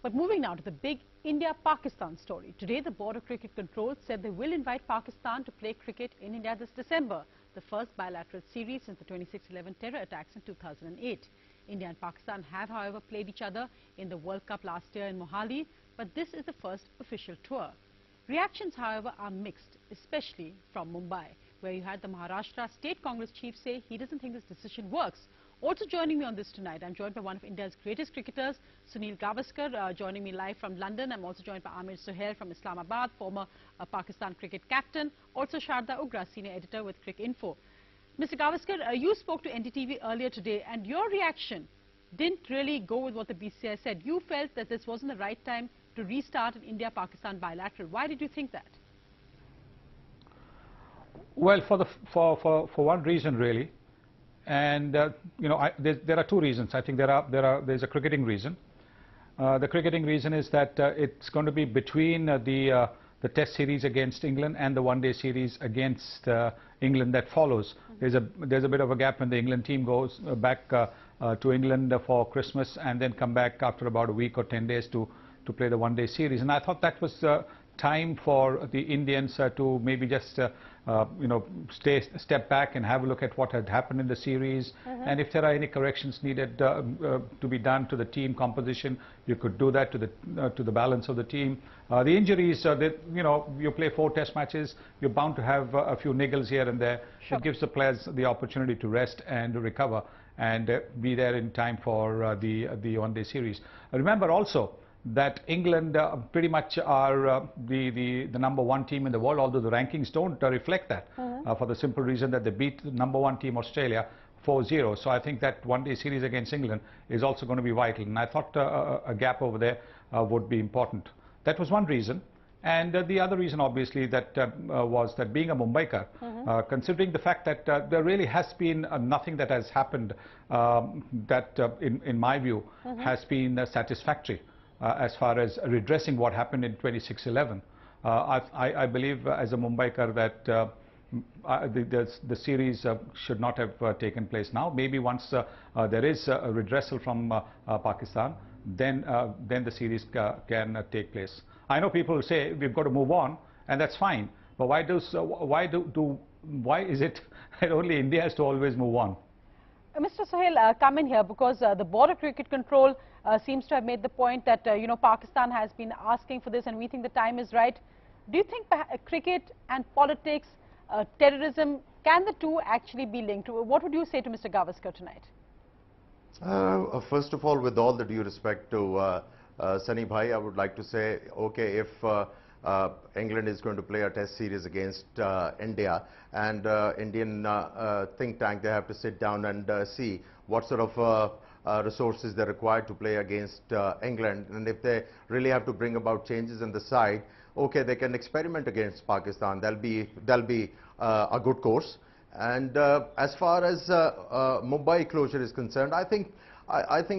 But moving now to the big India-Pakistan story. Today, the Border Cricket Control said they will invite Pakistan to play cricket in India this December, the first bilateral series since the 26/11 terror attacks in 2008. India and Pakistan have, however, played each other in the World Cup last year in Mohali, but this is the first official tour. Reactions, however, are mixed, especially from Mumbai, where you had the Maharashtra State Congress chief say he doesn't think this decision works. Also joining me on this tonight, I'm joined by one of India's greatest cricketers, Sunil Gavaskar, joining me live from London. I'm also joined by Amir Sohail from Islamabad, former Pakistan cricket captain. Also Sharda Ugra, senior editor with Cricinfo. Mr. Gavaskar, you spoke to NDTV earlier today, and your reaction didn't really go with what the BCCI said. You felt that this wasn't the right time to restart an India-Pakistan bilateral. Why did you think that? Well, for one reason really, and you know, there are two reasons. I think there's a cricketing reason. The cricketing reason is that it's going to be between the Test series against England and the one-day series against England that follows. There's a bit of a gap when the England team goes back to England for Christmas and then come back after about a week or 10 days to play the one-day series. And I thought that was time for the Indians to maybe just you know, step back and have a look at what had happened in the series, and if there are any corrections needed to be done to the team composition, you could do that to the balance of the team. The injuries, you know, you play 4 Test matches, you're bound to have a few niggles here and there. Sure. It gives the players the opportunity to rest and recover and be there in time for the one-day series. Remember also that England pretty much are the number 1 team in the world, although the rankings don't reflect that, for the simple reason that they beat the number 1 team Australia 4-0. So I think that one-day series against England is also going to be vital, and I thought a gap over there would be important. That was one reason. And the other reason, obviously, that was that being a Mumbaikar, considering the fact that there really has been nothing that has happened that, in my view, has been satisfactory as far as redressing what happened in 26/11. I believe as a Mumbaikar that the series should not have taken place now. Maybe once there is a redressal from Pakistan, then the series can take place. I know people will say we've got to move on, and that's fine. But why is it that only India has to always move on? Mr. Sohail, come in here, because the Border Cricket Control seems to have made the point that you know, Pakistan has been asking for this, and we think the time is right. Do you think cricket and politics, terrorism, can the two actually be linked? What would you say to Mr. Gavaskar tonight? First of all, with all the due respect to Sunny Bhai, I would like to say, okay, if England is going to play a Test series against India, and Indian think tank, they have to sit down and see what sort of resources they're required to play against England, and if they really have to bring about changes in the side, okay, they can experiment against Pakistan. That'll be a good course. And as far as Mumbai closure is concerned, I think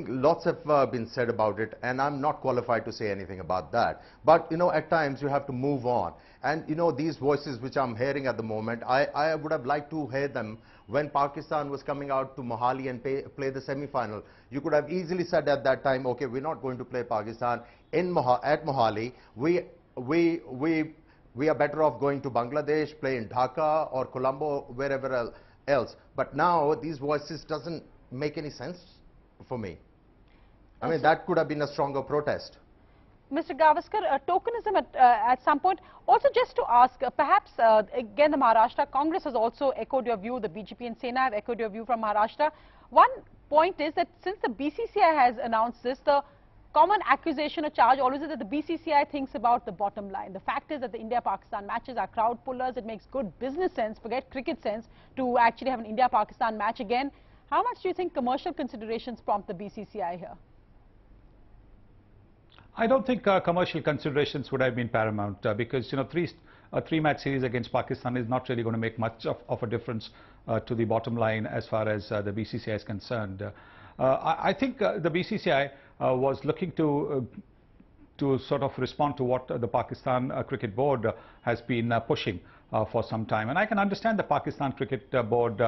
lots have been said about it, and I'm not qualified to say anything about that. But, you know, at times you have to move on. And, you know, these voices which I'm hearing at the moment, I would have liked to hear them when Pakistan was coming out to Mohali and play the semi-final. You could have easily said at that time, okay, we're not going to play Pakistan at Mohali. We are better off going to Bangladesh, play in Dhaka or Colombo, wherever else. But now these voices doesn't make any sense for me. I mean, that could have been a stronger protest. Mr. Gavaskar, tokenism at some point. Also, just to ask, perhaps again the Maharashtra Congress has also echoed your view, the BJP and Sena have echoed your view from Maharashtra. One point is that since the BCCI has announced this, the common accusation or charge always is that the BCCI thinks about the bottom line. The fact is that the India-Pakistan matches are crowd pullers. It makes good business sense, forget cricket sense, to actually have an India-Pakistan match again. How much do you think commercial considerations prompt the BCCI here? I don't think commercial considerations would have been paramount because, you know, a 3-match series against Pakistan is not really going to make much of a difference to the bottom line as far as the BCCI is concerned. I think the BCCI was looking to sort of respond to what the Pakistan Cricket Board has been pushing for some time. And I can understand the Pakistan Cricket Board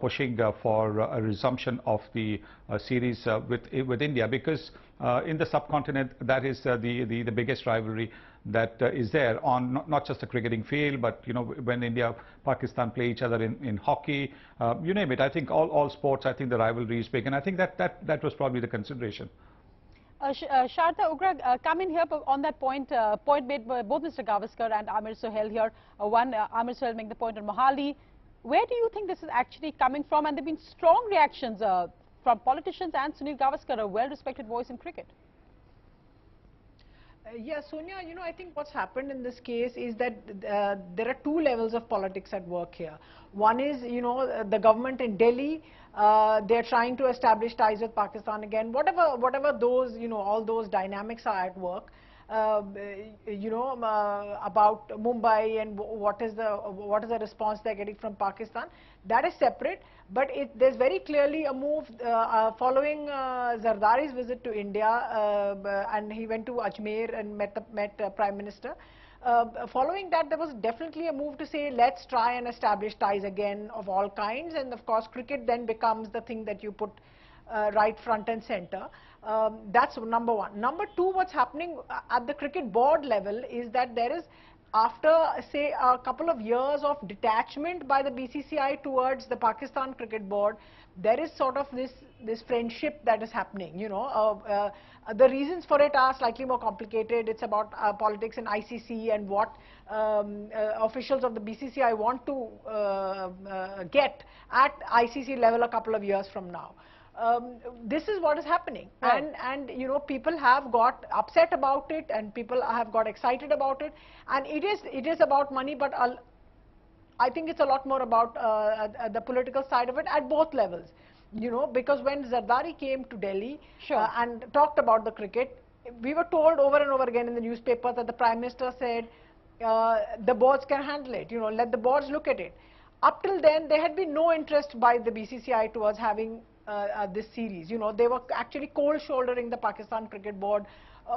pushing for a resumption of the series with India, because in the subcontinent that is the biggest rivalry that is there on not just the cricketing field, but you know, when India Pakistan play each other in hockey, you name it. I think all sports, I think the rivalry is big, and I think that was probably the consideration. Sharda Ugra, come in here on that point made by both Mr. Gavaskar and Amir Sohail here. Amir Sohail making the point on Mohali. Where do you think this is actually coming from? And there have been strong reactions from politicians and Sunil Gavaskar, a well-respected voice in cricket. Yes, Sonia, you know, I think what's happened in this case is that there are two levels of politics at work here. One is, you know, the government in Delhi, they're trying to establish ties with Pakistan again. Whatever those, you know, all those dynamics are at work. You know, about Mumbai and what is the response they're getting from Pakistan, that is separate. But there's very clearly a move following Zardari's visit to India, and he went to Ajmer and met Prime Minister. Following that, there was definitely a move to say, let's try and establish ties again of all kinds. And of course, cricket then becomes the thing that you put right front and center. That's number one. Number two, what's happening at the cricket board level is that there is, after say a couple of years of detachment by the BCCI towards the Pakistan Cricket Board, there is sort of this friendship that is happening. You know, the reasons for it are slightly more complicated. It's about politics and ICC and what officials of the BCCI want to get at ICC level a couple of years from now. This is what is happening, right. and you know, people have got upset about it, and people have got excited about it, and it is about money, but I think it's a lot more about the political side of it at both levels. You know, because when Zardari came to Delhi, sure. And talked about the cricket, we were told over and over again in the newspapers that the Prime Minister said the boards can handle it. You know, let the boards look at it. Up till then, there had been no interest by the BCCI towards having this series. You know, they were actually cold shouldering the Pakistan Cricket Board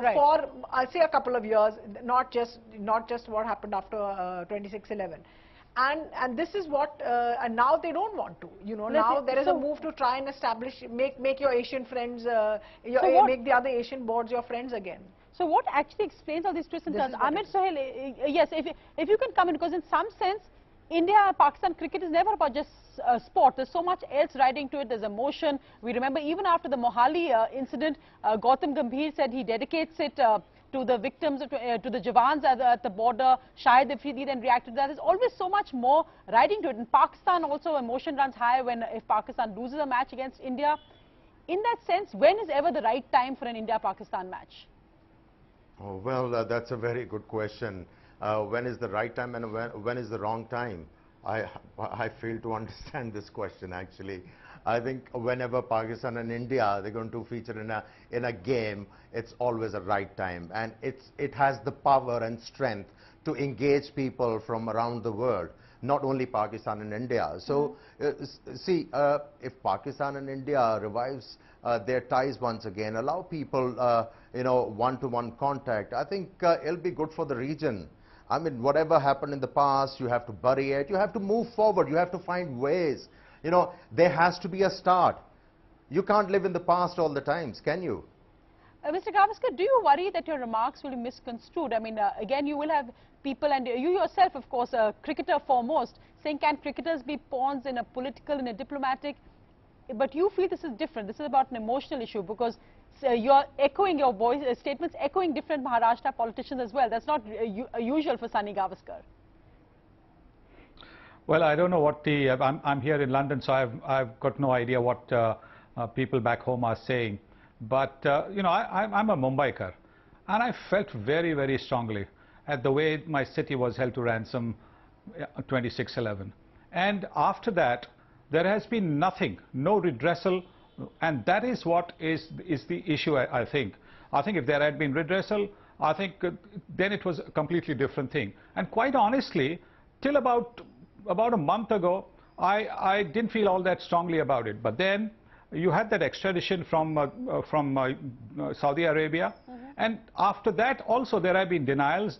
right. for, I'll say, a couple of years, not just what happened after 26/11. And this is what, and now they don't want to, you know, now there is a move to try and establish, make your Asian friends, make the other Asian boards your friends again. So what actually explains all these twists and turns? Amir Sohail, yes, if you can come in, because in some sense, India-Pakistan cricket is never about just sport. There's so much else riding to it. There's emotion. We remember even after the Mohali incident, Gautam Gambhir said he dedicates it to the victims, to the Jawans at the border. Shahid Afridi then reacted to that. There's always so much more riding to it. In Pakistan also, emotion runs high if Pakistan loses a match against India. In that sense, when is ever the right time for an India-Pakistan match? Oh, well, that's a very good question. When is the right time and when is the wrong time? I fail to understand this question, actually. I think whenever Pakistan and India, they're going to feature in a game, it's always a right time. And it has the power and strength to engage people from around the world, not only Pakistan and India. So, see, if Pakistan and India revives their ties once again, allow people, you know, one-to-one contact, I think it'll be good for the region. I mean, whatever happened in the past, you have to bury it, you have to move forward, you have to find ways. You know, there has to be a start. You can't live in the past all the times, can you? Mr. Gavaskar, do you worry that your remarks will be misconstrued? I mean, again, you will have people, and you yourself, of course, a cricketer foremost, saying, can cricketers be pawns in a political, in a diplomatic? But you feel this is different. This is about an emotional issue, because you're echoing your voice, statements echoing different Maharashtra politicians as well. That's not usual for Sunny Gavaskar. Well, I don't know what the, I'm here in London, so I've got no idea what people back home are saying. But, you know, I'm a Mumbaikar, and I felt very, very strongly at the way my city was held to ransom 26/11. And after that, there has been nothing, no redressal, and that is what is the issue, I think. I think if there had been redressal, I think then it was a completely different thing. And quite honestly, till about a month ago, I didn't feel all that strongly about it. But then you had that extradition from Saudi Arabia, and after that also there have been denials.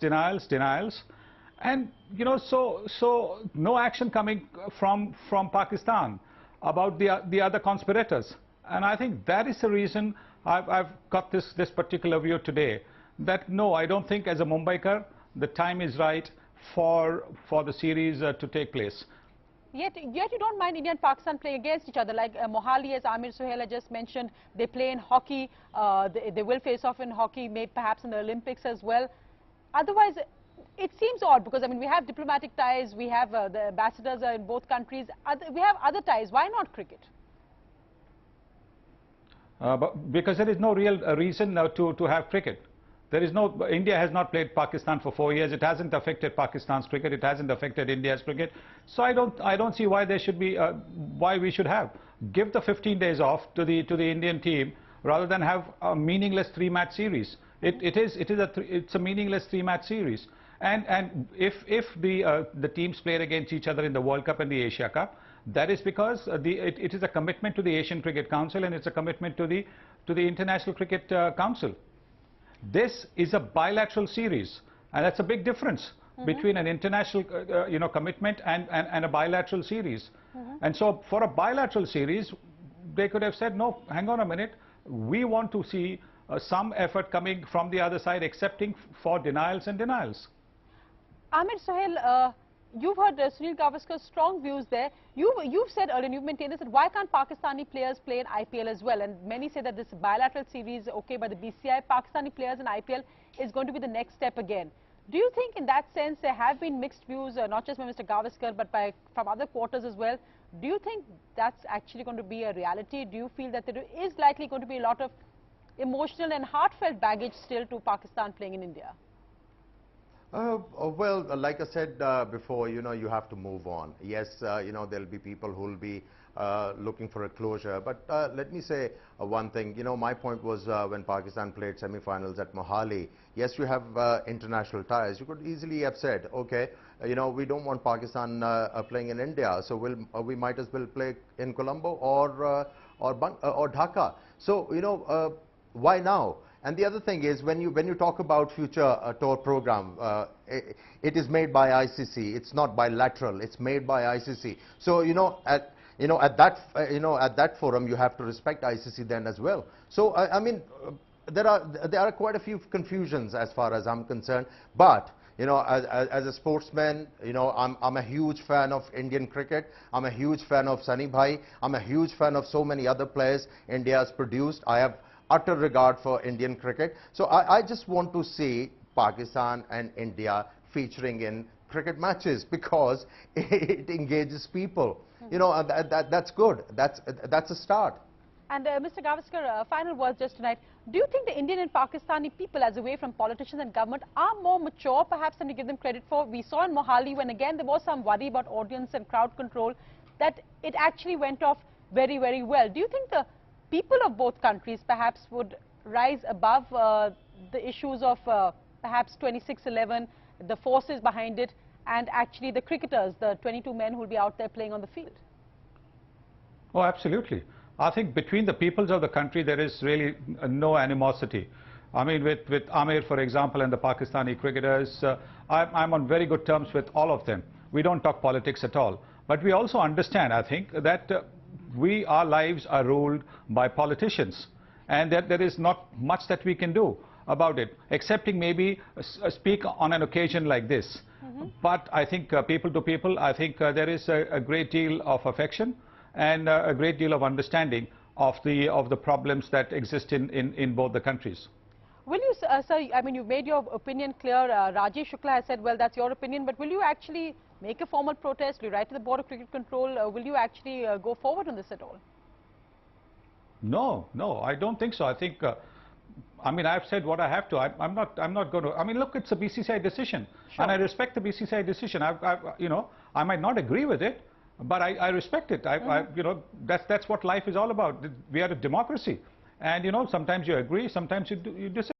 And so no action coming from Pakistan about the other conspirators. And I think that is the reason I've got this particular view today, that no, I don't think as a Mumbaikar the time is right for the series to take place. Yet you don't mind India and Pakistan playing against each other, like Mohali, as Amir Sohail had just mentioned, they play in hockey, they will face off in hockey, maybe perhaps in the Olympics as well. Otherwise, it seems odd because, I mean, we have diplomatic ties, we have the ambassadors are in both countries, we have other ties. Why not cricket? But because there is no real reason to have cricket. There is no, India has not played Pakistan for 4 years. It hasn't affected Pakistan's cricket. It hasn't affected India's cricket. So I don't see why there should be, why we should have. Give the 15 days off to the Indian team rather than have a meaningless 3-match series. It's a meaningless 3-match series. And if the teams played against each other in the World Cup and the Asia Cup, that is because it is a commitment to the Asian Cricket Council, and it's a commitment to the International Cricket Council. This is a bilateral series, and that's a big difference between an international commitment and a bilateral series. And so for a bilateral series, they could have said, no, hang on a minute, we want to see some effort coming from the other side, excepting for denials and denials. Amir Sohail, you've heard Sunil Gavaskar's strong views there. You've said earlier, and you've maintained this, that why can't Pakistani players play in IPL as well? And many say that this bilateral series, okay, by the BCI, Pakistani players in IPL is going to be the next step again. Do you think in that sense there have been mixed views, not just by Mr. Gavaskar, but from other quarters as well? Do you think that's actually going to be a reality? Do you feel that there is likely going to be a lot of emotional and heartfelt baggage still to Pakistan playing in India? Well, like I said before, you have to move on. Yes, there'll be people who will be looking for a closure. But let me say one thing. My point was when Pakistan played semi-finals at Mohali, yes, you have international ties. You could easily have said, okay, we don't want Pakistan playing in India, so we might as well play in Colombo or Dhaka. So, why now? And the other thing is, when you talk about future tour program, it is made by ICC. It's not bilateral. It's made by ICC. So at that forum, you have to respect ICC then as well. So I mean, there are quite a few confusions as far as I'm concerned. But as a sportsman, I'm a huge fan of Indian cricket. I'm a huge fan of Sunny Bhai. I'm a huge fan of so many other players India has produced. I have utter regard for Indian cricket. So I just want to see Pakistan and India featuring in cricket matches because it engages people. That's good. That's a start. And Mr. Gavaskar, final words just tonight. Do you think the Indian and Pakistani people, as away from politicians and government, are more mature perhaps than you give them credit for? We saw in Mohali when again there was some worry about audience and crowd control, that it actually went off very, very well. Do you think the people of both countries perhaps would rise above the issues of perhaps 26-11, the forces behind it, and actually the cricketers, the 22 men who will be out there playing on the field? Oh, absolutely. I think between the peoples of the country there is really no animosity. I mean, with Amir, for example, and the Pakistani cricketers, I'm on very good terms with all of them. We don't talk politics at all. But we also understand, I think, that our lives are ruled by politicians, and that there is not much that we can do about it, excepting maybe speak on an occasion like this. But I think people to people, I think there is a great deal of affection and a great deal of understanding of the problems that exist in both the countries. Will you, sir, I mean, you've made your opinion clear. Rajesh Shukla has said, well, that's your opinion, but will you actually make a formal protest? Will you write to the Board of Cricket Control? Will you actually go forward on this at all? No, I don't think so. I think, I mean, I've said what I have to. I'm not going to. I mean, look, it's a BCCI decision, sure, and I respect the BCCI decision. I might not agree with it, but I respect it. That's what life is all about. We are a democracy, and sometimes you agree, sometimes you disagree.